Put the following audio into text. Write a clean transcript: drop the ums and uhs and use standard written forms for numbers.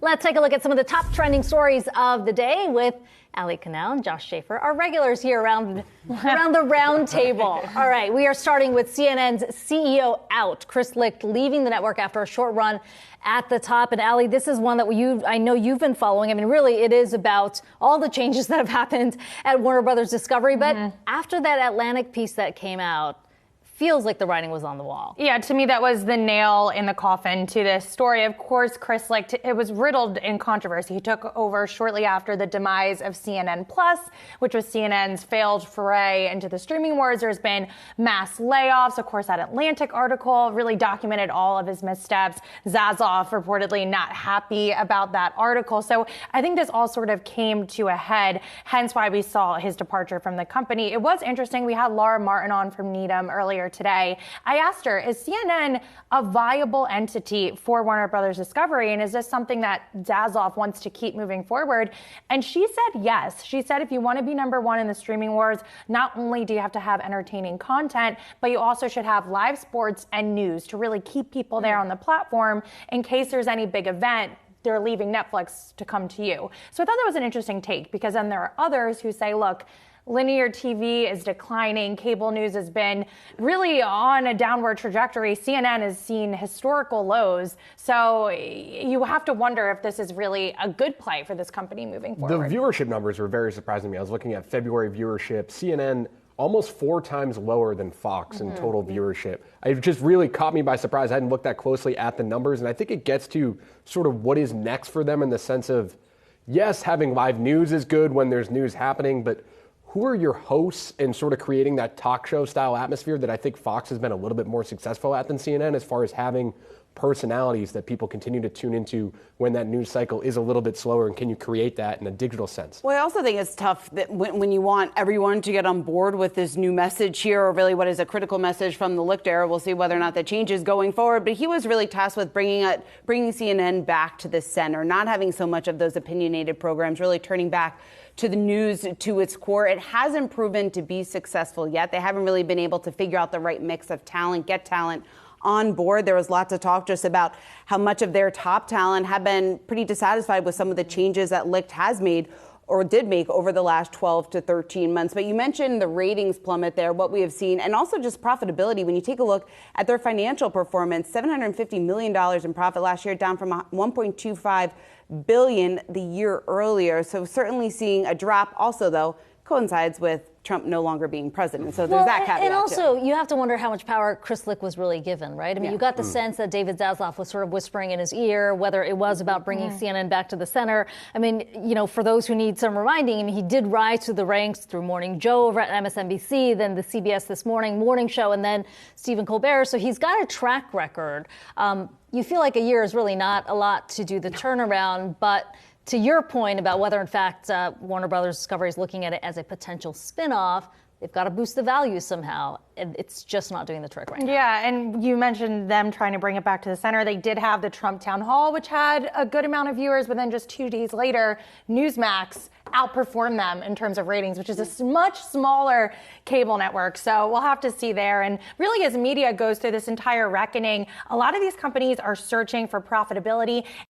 Let's take a look at some of the top trending stories of the day with Allie Canal and Josh Schafer, our regulars here around the round table. All right, we are starting with CNN's CEO out, Chris Licht, leaving the network after a short run at the top. And Allie, this is one that I know you've been following. I mean, really, it is about all the changes that have happened at Warner Brothers Discovery. But after that Atlantic piece that came out, feels like the writing was on the wall. Yeah, to me, that was the nail in the coffin to this story. Of course, Chris Licht, it was riddled in controversy. He took over shortly after the demise of CNN Plus, which was CNN's failed foray into the streaming wars. There's been mass layoffs. Of course, that Atlantic article really documented all of his missteps. Zazoff reportedly not happy about that article. So I think this all sort of came to a head, hence why we saw his departure from the company. It was interesting. We had Laura Martin on from Needham earlier today. I asked her, is CNN a viable entity for Warner Brothers Discovery? And is this something that Zazoff wants to keep moving forward? And she said yes. She said if you want to be number one in the streaming wars, not only do you have to have entertaining content, but you also should have live sports and news to really keep people there on the platform in case there's any big event. They're leaving Netflix to come to you. So I thought that was an interesting take, because then there are others who say, look, linear TV is declining. Cable news has been really on a downward trajectory. CNN has seen historical lows. So you have to wonder if this is really a good play for this company moving forward. The viewership numbers were very surprising to me. I was looking at February viewership. CNN almost 4 times lower than Fox in total viewership. It just really caught me by surprise. I hadn't looked that closely at the numbers. And I think it gets to sort of what is next for them in the sense of, yes, having live news is good when there's news happening, but who are your hosts and sort of creating that talk show style atmosphere that I think Fox has been a little bit more successful at than CNN, as far as having personalities that people continue to tune into when that news cycle is a little bit slower, and can you create that in a digital sense? Well, I also think it's tough that when you want everyone to get on board with this new message here, or really what is a critical message from the Licht era. We'll see whether or not that changes going forward. But he was really tasked with bringing CNN back to the center, not having so much of those opinionated programs, really turning back to the news to its core. It hasn't proven to be successful yet. They haven't really been able to figure out the right mix of talent, get talent on board. There was lots of talk just about how much of their top talent have been pretty dissatisfied with some of the changes that Licht has made or did make over the last 12 to 13 months. But you mentioned the ratings plummet there, what we have seen, and also just profitability. When you take a look at their financial performance, $750 million in profit last year, down from $1.25 billion the year earlier. So certainly seeing a drop. Also, though, coincides with Trump no longer being president. So there's that caveat. And also, you have to wonder how much power Chris Licht was really given, right? I mean, you got the sense that David Zazoff was sort of whispering in his ear, whether it was about bringing CNN back to the center. I mean, you know, for those who need some reminding, I mean, he did rise through the ranks through Morning Joe over at MSNBC, then the CBS This Morning morning show, and then Stephen Colbert. So he's got a track record. You feel like a year is really not a lot to do the turnaround, but to your point about whether, in fact, Warner Brothers Discovery is looking at it as a potential spinoff, they've got to boost the value somehow. It's just not doing the trick right now. Yeah, and you mentioned them trying to bring it back to the center. They did have the Trump town hall, which had a good amount of viewers, but then just 2 days later, Newsmax outperformed them in terms of ratings, which is a much smaller cable network. So we'll have to see there. And really, as media goes through this entire reckoning, a lot of these companies are searching for profitability.